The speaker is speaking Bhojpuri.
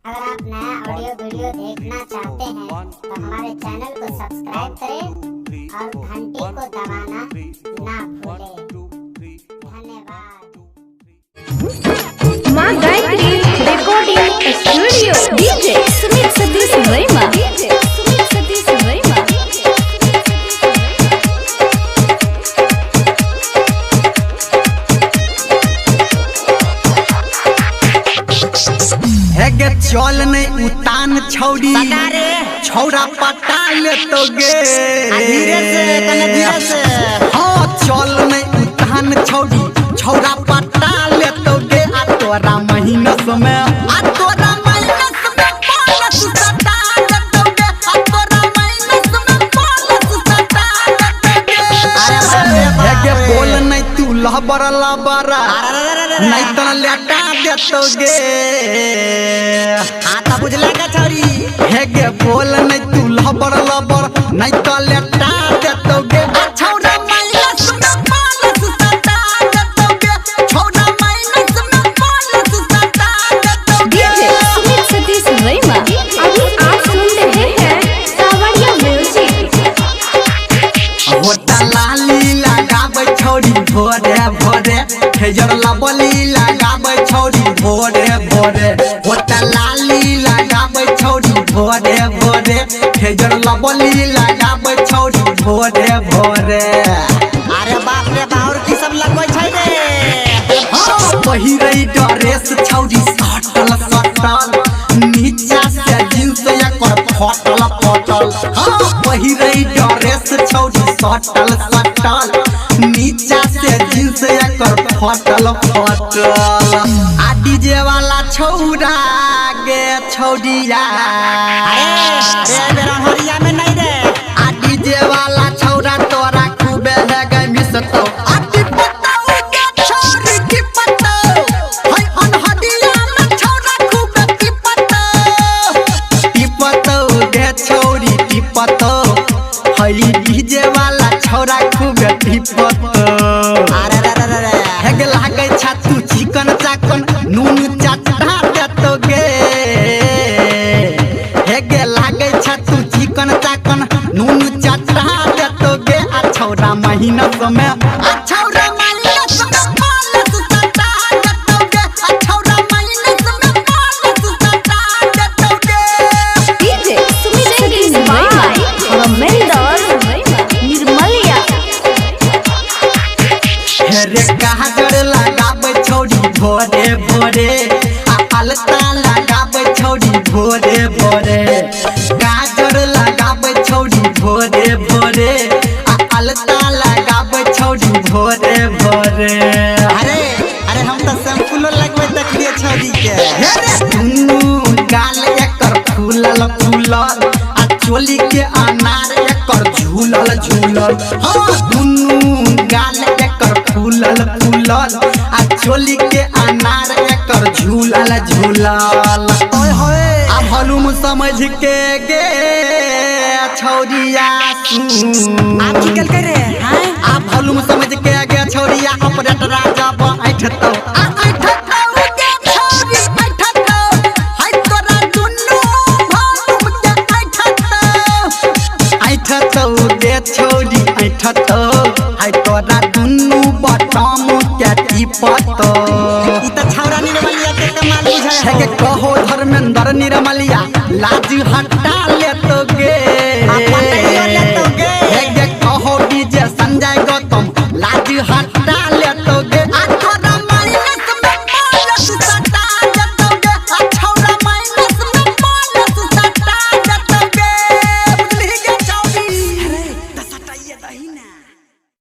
अगर आप नया ऑडियो वीडियो देखना चाहते हैं तो हमारे चैनल को सब्सक्राइब करें और घंटी को दबाना ना भूलें। धन्यवाद। Maa Gayatri recording studio DJ Sumit Satish Verma हेगे चल नहीं उतान छौड़ी छौड़ा पटा ले तो गे धीरे से हाँ चल नहीं उतान छौड़ी छौड़ा पटा ले तो गे आ तोरा महीनस में आ तोरा महीनस में बोनस सटा ले तो गे आ तोरा महीनस में बोनस सटा ले तो गे हेगे बोल नहीं तू लहबर नहीं तो लेटा दे तो गे आता बुझला का छौरी हेगे बोल नहीं तू लबर नहीं तो लेटा दे तो गे छौड़ा माइनस में बोनस सटा दे तो गे छौड़ा माइनस में बोनस सटा दे तो गे डीजे सुमित सतीश वर्मा। अभी आप सुन रहे हैं सावरिया म्यूजिक। होटा लाली लगाबै छौड़ी भोरे भोरे खेजर लबली लगाबै छौड़ी भोरे भोरे होटा लाली लगाबै छौड़ी भोरे भोरे खेजर लबली लगाबै छौड़ी भोरे भोरे अरे बाप रे बाहुर की सब लगबै छै रे हाँ पहिरै ड्रेस छौड़ी सटल सटल नीचा से जींस एकर फटल फटल हाँ पहिरै ड्रेस छौड़ी सटल सटल नीचा से जींस एकर फटल फटल आ डीजे वाला छौड़ा गे छौड़िया अरे बेरा हरिया में नहीं रे आ डीजे वाला छौड़ा तोरा खूबे है गे मिसतो आ टिपतो गे छौरी टिपतो हाय अनहदिया में छौड़ा खूबे टिपतो टिपतो गे छौरी टिपतो हाय डीजे वाला छौड़ा खूबे टिपतो अरे रे हेगे लागे छातू चिकन चाकन नून चटा देतो गे हेगे लागे छातू चिकन चाकन नून चटा देतो गे आ छौरा महीनस में आ छौरा महीनस में बोनस सटा देतो गे आ छौरा महीनस में बोनस सटा देतो गे डीजे सुमित सतीश वर्मा रमेश निर्मलिया। हेरे काजर लगाबै छौड़ी भोरे भोरे आ अलता लगाबै छौड़ी भोरे भोरे काजर लगाबै छौड़ी भोरे भोरे आ अलता लगाबै छौड़ी भोरे भोरे अरे हम तो सैंपल लगबै देखलिए छौरी के हेरे दुनू गाल एकर फूलल फूलल आ चोली के अनार एकर झूलल झूलल हाँ दुनू गाल एकर फूलल फूलल आ चोली के अनार एकर झूलल झूलल ओए होए आ भलुम समझ के गे छौरिया आप की कल करे हैं आ भलुम समझ के गे छौरिया ऑपरेटर जब ऐठतो आ ऐठतो गे छौरी ऐठतो हाय तोरा दुनू भलुम के ऐठतो गे छौरी ऐठतो हाय तोरा दुनू बटम के टिपतो ई त छौरा निर्मलिया के कमाल बुझाय है के कहो धर्मेंद्र निर्मलिया लाज हटा